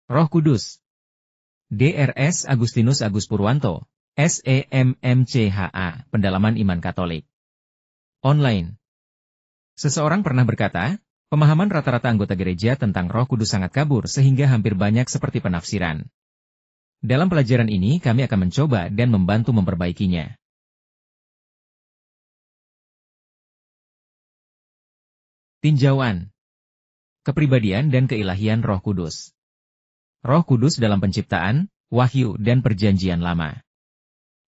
Roh Kudus. Drs Agustinus Agus Purwanto, SEMMCHA, Pendalaman Iman Katolik. Online. Seseorang pernah berkata, pemahaman rata-rata anggota gereja tentang Roh Kudus sangat kabur sehingga hampir banyak seperti penafsiran. Dalam pelajaran ini kami akan mencoba dan membantu memperbaikinya. Tinjauan. Kepribadian dan keilahian Roh Kudus. Roh Kudus dalam penciptaan, wahyu dan perjanjian lama.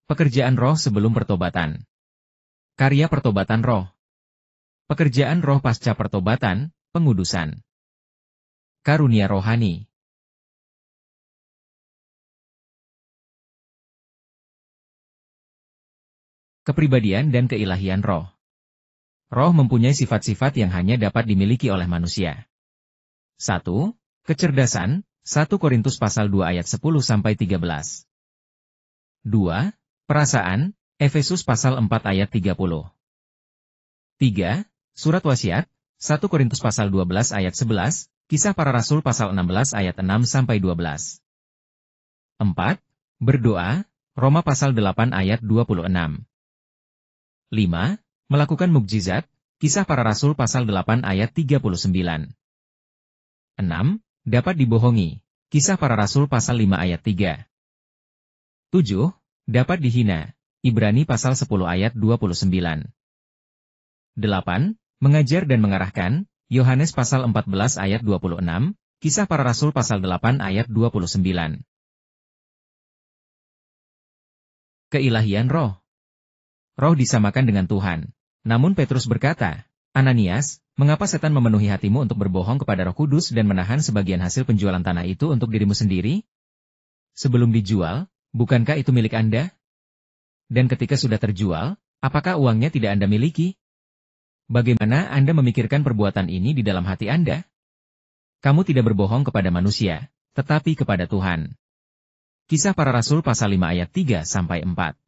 Pekerjaan roh sebelum pertobatan. Karya pertobatan roh. Pekerjaan roh pasca pertobatan, pengudusan. Karunia rohani. Kepribadian dan keilahian roh. Roh mempunyai sifat-sifat yang hanya dapat dimiliki oleh manusia. 1. Kecerdasan, 1 Korintus pasal 2 ayat 10-13. 2. Perasaan, Efesus pasal 4 ayat 30. 3. Surat wasiat, 1 Korintus pasal 12 ayat 11, Kisah Para Rasul pasal 16 ayat 6-12. 4. Berdoa, Roma pasal 8 ayat 26. 5. Melakukan mukjizat, Kisah Para Rasul pasal 8 ayat 39. 6. Dapat dibohongi, Kisah Para Rasul pasal 5 ayat 3. 7. Dapat dihina, Ibrani pasal 10 ayat 29. 8. Mengajar dan mengarahkan, Yohanes pasal 14 ayat 26, Kisah Para Rasul pasal 8 ayat 29. Keilahian roh. Roh disamakan dengan Tuhan. Namun Petrus berkata, Ananias, mengapa setan memenuhi hatimu untuk berbohong kepada Roh Kudus dan menahan sebagian hasil penjualan tanah itu untuk dirimu sendiri? Sebelum dijual, bukankah itu milik Anda? Dan ketika sudah terjual, apakah uangnya tidak Anda miliki? Bagaimana Anda memikirkan perbuatan ini di dalam hati Anda? Kamu tidak berbohong kepada manusia, tetapi kepada Tuhan. Kisah Para Rasul pasal 5 ayat 3-4.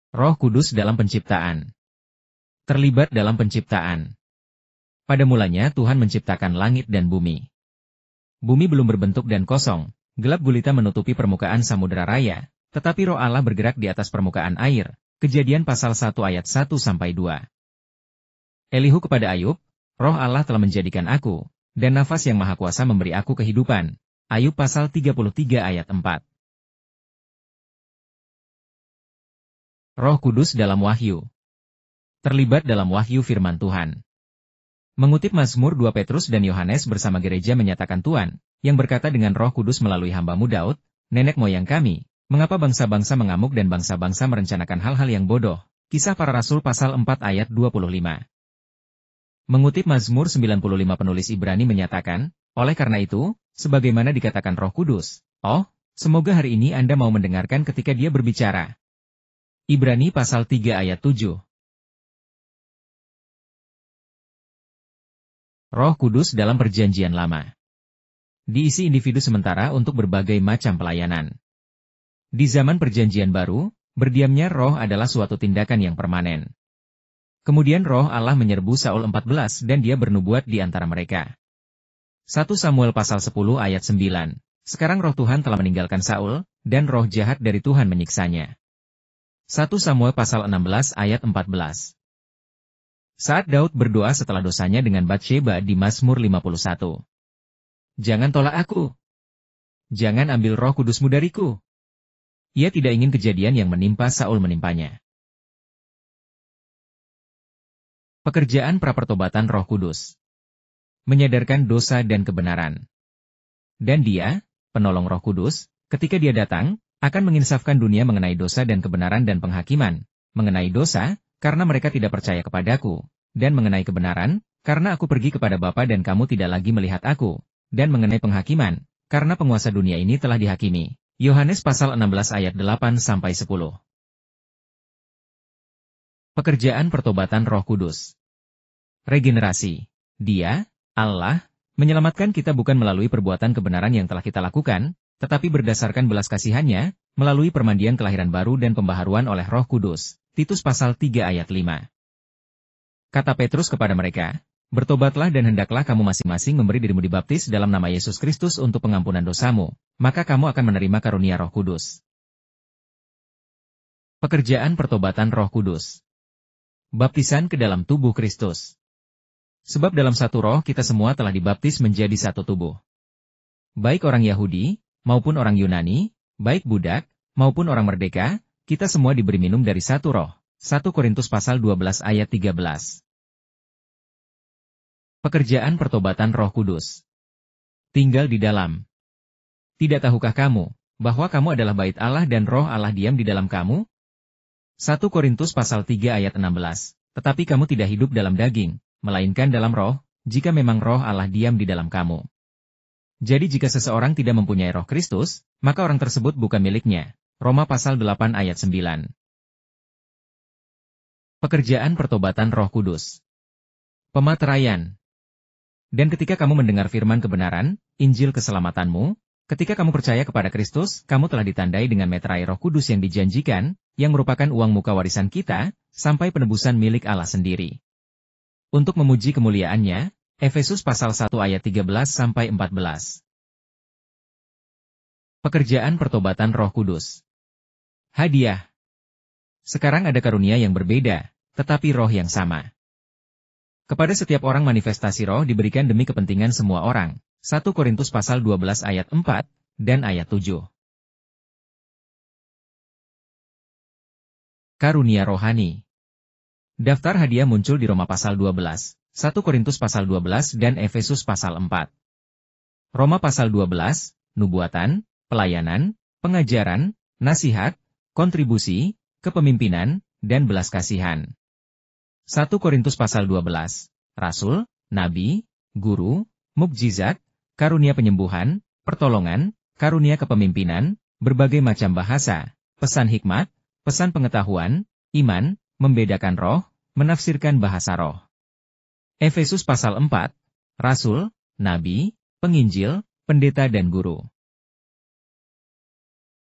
Roh Kudus dalam penciptaan. Terlibat dalam penciptaan. Pada mulanya Tuhan menciptakan langit dan bumi. Bumi belum berbentuk dan kosong, gelap gulita menutupi permukaan samudera raya, tetapi Roh Allah bergerak di atas permukaan air. Kejadian pasal 1 ayat 1-2. Elihu kepada Ayub, Roh Allah telah menjadikan aku, dan nafas yang maha kuasa memberi aku kehidupan. Ayub pasal 33 ayat 4. Roh Kudus dalam wahyu. Terlibat dalam wahyu firman Tuhan. Mengutip Mazmur 2 Petrus dan Yohanes bersama gereja menyatakan Tuhan, yang berkata dengan Roh Kudus melalui hamba-Mu Daud, nenek moyang kami, mengapa bangsa-bangsa mengamuk dan bangsa-bangsa merencanakan hal-hal yang bodoh? Kisah Para Rasul pasal 4 ayat 25. Mengutip Mazmur 95 penulis Ibrani menyatakan, oleh karena itu, sebagaimana dikatakan Roh Kudus, semoga hari ini Anda mau mendengarkan ketika dia berbicara. Ibrani pasal 3 ayat 7. Roh Kudus dalam perjanjian lama. Diisi individu sementara untuk berbagai macam pelayanan. Di zaman perjanjian baru, berdiamnya roh adalah suatu tindakan yang permanen. Kemudian roh Allah menyerbu Saul 14 dan dia bernubuat di antara mereka. 1 Samuel pasal 10 ayat 9. Sekarang roh Tuhan telah meninggalkan Saul, dan roh jahat dari Tuhan menyiksanya. 1 Samuel pasal 16 ayat 14. Saat Daud berdoa setelah dosanya dengan Batsheba di Mazmur 51. Jangan tolak aku. Jangan ambil Roh Kudus-Mu dariku. Ia tidak ingin kejadian yang menimpa Saul menimpanya. Pekerjaan prapertobatan Roh Kudus. Menyadarkan dosa dan kebenaran. Dan dia, penolong Roh Kudus, ketika dia datang, akan menginsafkan dunia mengenai dosa dan kebenaran dan penghakiman, mengenai dosa, karena mereka tidak percaya kepadaku, dan mengenai kebenaran, karena aku pergi kepada Bapa dan kamu tidak lagi melihat aku, dan mengenai penghakiman, karena penguasa dunia ini telah dihakimi. Yohanes pasal 16 ayat 8-10. Pekerjaan pertobatan Roh Kudus. Regenerasi. Dia, Allah, menyelamatkan kita bukan melalui perbuatan kebenaran yang telah kita lakukan, tetapi berdasarkan belas kasihan-Nya, melalui permandian kelahiran baru dan pembaharuan oleh Roh Kudus. Titus pasal 3 ayat 5. Kata Petrus kepada mereka, Bertobatlah dan hendaklah kamu masing-masing memberi dirimu dibaptis dalam nama Yesus Kristus untuk pengampunan dosamu, maka kamu akan menerima karunia Roh Kudus. Pekerjaan pertobatan Roh Kudus. Baptisan ke dalam tubuh Kristus. Sebab dalam satu roh kita semua telah dibaptis menjadi satu tubuh. Baik orang Yahudi, maupun orang Yunani, baik budak, maupun orang merdeka, kita semua diberi minum dari satu roh. 1 Korintus pasal 12 ayat 13. Pekerjaan pertobatan Roh Kudus. Tinggal di dalam. Tidak tahukah kamu, bahwa kamu adalah bait Allah dan Roh Allah diam di dalam kamu? 1 Korintus pasal 3 ayat 16. Tetapi kamu tidak hidup dalam daging, melainkan dalam roh, jika memang Roh Allah diam di dalam kamu. Jadi jika seseorang tidak mempunyai Roh Kristus, maka orang tersebut bukan miliknya. Roma pasal 8 ayat 9. Pekerjaan pertobatan Roh Kudus. Pemateraian. Dan ketika kamu mendengar firman kebenaran, Injil keselamatanmu, ketika kamu percaya kepada Kristus, kamu telah ditandai dengan meterai Roh Kudus yang dijanjikan, yang merupakan uang muka warisan kita, sampai penebusan milik Allah sendiri. Untuk memuji kemuliaannya, Efesus pasal 1 ayat 13-14. Pekerjaan pertobatan Roh Kudus. Hadiah. Sekarang ada karunia yang berbeda, tetapi roh yang sama. Kepada setiap orang manifestasi roh diberikan demi kepentingan semua orang. 1 Korintus pasal 12 ayat 4 dan ayat 7. Karunia rohani. Daftar hadiah muncul di Roma pasal 12, 1 Korintus pasal 12 dan Efesus pasal 4. Roma pasal 12, nubuatan, pelayanan, pengajaran, nasihat, kontribusi, kepemimpinan, dan belas kasihan. 1 Korintus pasal 12, rasul, nabi, guru, mukjizat, karunia penyembuhan, pertolongan, karunia kepemimpinan, berbagai macam bahasa, pesan hikmat, pesan pengetahuan, iman, membedakan roh, menafsirkan bahasa roh. Efesus pasal 4, rasul, nabi, penginjil, pendeta dan guru.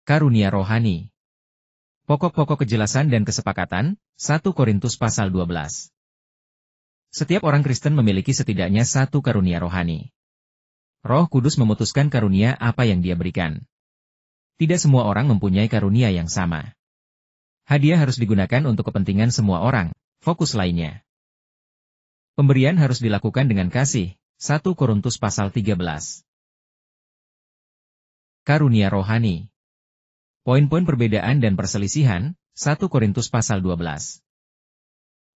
Karunia rohani. Pokok-pokok kejelasan dan kesepakatan, 1 Korintus pasal 12. Setiap orang Kristen memiliki setidaknya satu karunia rohani. Roh Kudus memutuskan karunia apa yang dia berikan. Tidak semua orang mempunyai karunia yang sama. Hadiah harus digunakan untuk kepentingan semua orang, fokus lainnya. Pemberian harus dilakukan dengan kasih, 1 Korintus pasal 13. Karunia rohani. Poin-poin perbedaan dan perselisihan, 1 Korintus pasal 12.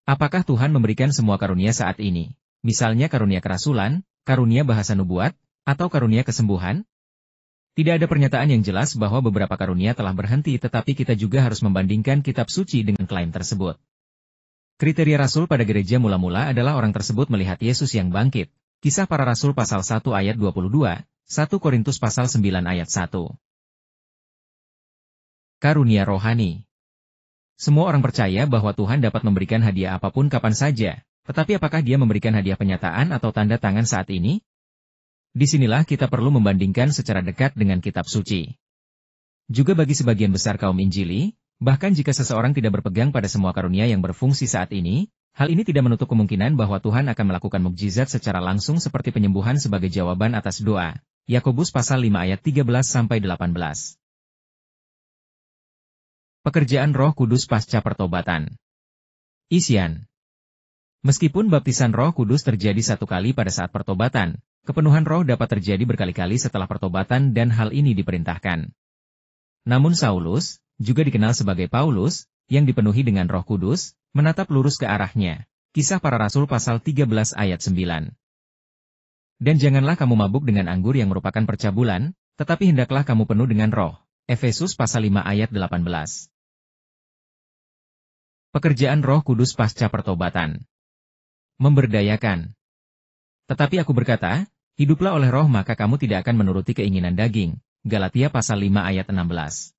Apakah Tuhan memberikan semua karunia saat ini? Misalnya karunia kerasulan, karunia bahasa nubuat, atau karunia kesembuhan? Tidak ada pernyataan yang jelas bahwa beberapa karunia telah berhenti, tetapi kita juga harus membandingkan kitab suci dengan klaim tersebut. Kriteria rasul pada gereja mula-mula adalah orang tersebut melihat Yesus yang bangkit. Kisah para Rasul pasal 1 ayat 22, 1 Korintus pasal 9 ayat 1. Karunia rohani. Semua orang percaya bahwa Tuhan dapat memberikan hadiah apapun kapan saja, tetapi apakah Dia memberikan hadiah penyataan atau tanda tangan saat ini? Disinilah kita perlu membandingkan secara dekat dengan kitab suci. Juga bagi sebagian besar kaum Injili, bahkan jika seseorang tidak berpegang pada semua karunia yang berfungsi saat ini, hal ini tidak menutup kemungkinan bahwa Tuhan akan melakukan mukjizat secara langsung seperti penyembuhan sebagai jawaban atas doa. Yakobus pasal 5 ayat 13-18. Pekerjaan Roh Kudus pasca pertobatan. Isian. Meskipun baptisan Roh Kudus terjadi satu kali pada saat pertobatan, kepenuhan roh dapat terjadi berkali-kali setelah pertobatan dan hal ini diperintahkan. Namun Saulus, juga dikenal sebagai Paulus, yang dipenuhi dengan Roh Kudus, menatap lurus ke arahnya. Kisah para Rasul pasal 13 ayat 9. Dan janganlah kamu mabuk dengan anggur yang merupakan percabulan, tetapi hendaklah kamu penuh dengan roh. Efesus pasal 5 ayat 18. Pekerjaan Roh Kudus pasca pertobatan. Memberdayakan. Tetapi aku berkata, hiduplah oleh roh maka kamu tidak akan menuruti keinginan daging. Galatia pasal 5 ayat 16.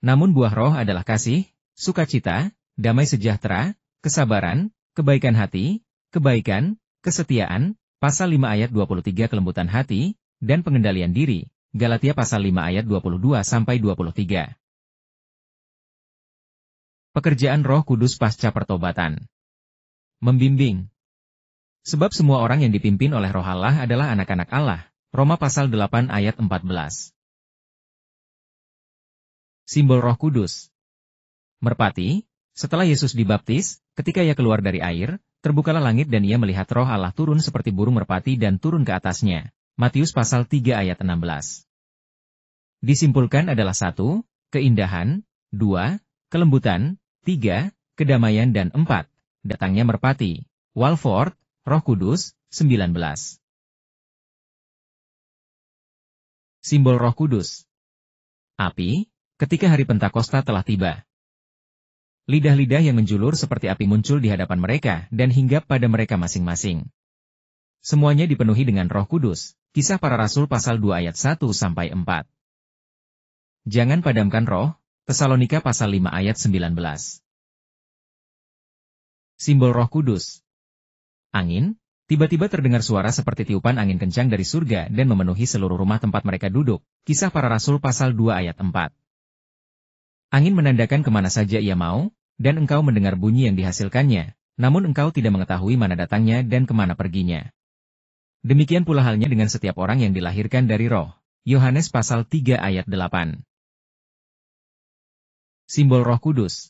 Namun buah roh adalah kasih, sukacita, damai sejahtera, kesabaran, kebaikan hati, kebaikan, kesetiaan, pasal 5 ayat 23 kelembutan hati, dan pengendalian diri. Galatia pasal 5 ayat 22-23. Pekerjaan Roh Kudus pasca pertobatan. Membimbing. Sebab semua orang yang dipimpin oleh Roh Allah adalah anak-anak Allah. Roma pasal 8 ayat 14. Simbol Roh Kudus. Merpati, setelah Yesus dibaptis, ketika ia keluar dari air, terbukalah langit dan ia melihat Roh Allah turun seperti burung merpati dan turun ke atasnya. Matius pasal 3 ayat 16. Disimpulkan adalah 1. Keindahan, 2. Kelembutan, 3. Kedamaian dan 4. Datangnya merpati. Walford, Roh Kudus, 19. Simbol Roh Kudus. Api, ketika hari Pentakosta telah tiba. Lidah-lidah yang menjulur seperti api muncul di hadapan mereka dan hinggap pada mereka masing-masing. Semuanya dipenuhi dengan Roh Kudus. Kisah Para Rasul pasal 2 ayat 1-4. Jangan padamkan roh. Tesalonika pasal 5 ayat 19. Simbol Roh Kudus. Angin, tiba-tiba terdengar suara seperti tiupan angin kencang dari surga dan memenuhi seluruh rumah tempat mereka duduk. Kisah Para Rasul pasal 2 ayat 4. Angin menandakan kemana saja ia mau, dan engkau mendengar bunyi yang dihasilkannya, namun engkau tidak mengetahui mana datangnya dan kemana perginya. Demikian pula halnya dengan setiap orang yang dilahirkan dari roh. Yohanes pasal 3 ayat 8. Simbol Roh Kudus.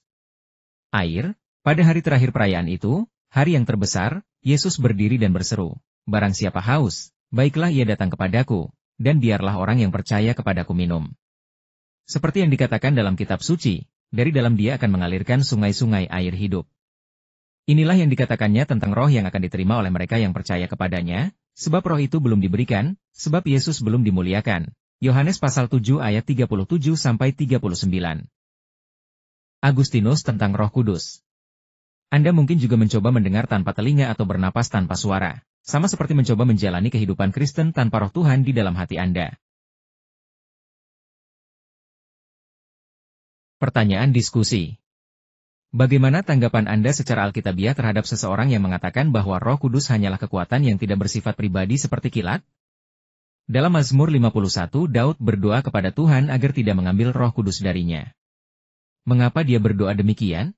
Air, pada hari terakhir perayaan itu, hari yang terbesar, Yesus berdiri dan berseru, "Barang siapa haus, baiklah ia datang kepadaku, dan biarlah orang yang percaya kepadaku minum." Seperti yang dikatakan dalam kitab suci, dari dalam dia akan mengalirkan sungai-sungai air hidup. Inilah yang dikatakannya tentang roh yang akan diterima oleh mereka yang percaya kepadanya, sebab roh itu belum diberikan, sebab Yesus belum dimuliakan. Yohanes pasal 7 ayat 37-39. Agustinus tentang Roh Kudus. Anda mungkin juga mencoba mendengar tanpa telinga atau bernapas tanpa suara, sama seperti mencoba menjalani kehidupan Kristen tanpa roh Tuhan di dalam hati Anda. Pertanyaan diskusi. Bagaimana tanggapan Anda secara alkitabiah terhadap seseorang yang mengatakan bahwa Roh Kudus hanyalah kekuatan yang tidak bersifat pribadi seperti kilat? Dalam Mazmur 51, Daud berdoa kepada Tuhan agar tidak mengambil Roh Kudus darinya. Mengapa dia berdoa demikian?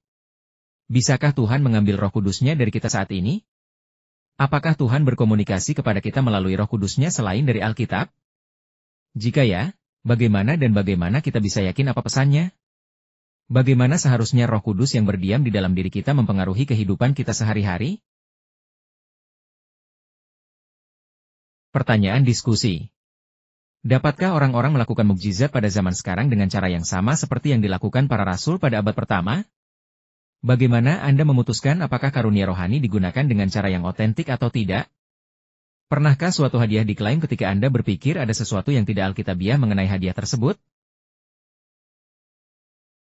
Bisakah Tuhan mengambil Roh Kudusnya dari kita saat ini? Apakah Tuhan berkomunikasi kepada kita melalui Roh Kudusnya selain dari Alkitab? Jika ya, bagaimana dan bagaimana kita bisa yakin apa pesannya? Bagaimana seharusnya Roh Kudus yang berdiam di dalam diri kita mempengaruhi kehidupan kita sehari-hari? Pertanyaan diskusi. Dapatkah orang-orang melakukan mukjizat pada zaman sekarang dengan cara yang sama seperti yang dilakukan para rasul pada abad pertama? Bagaimana Anda memutuskan apakah karunia rohani digunakan dengan cara yang otentik atau tidak? Pernahkah suatu hadiah diklaim ketika Anda berpikir ada sesuatu yang tidak alkitabiah mengenai hadiah tersebut?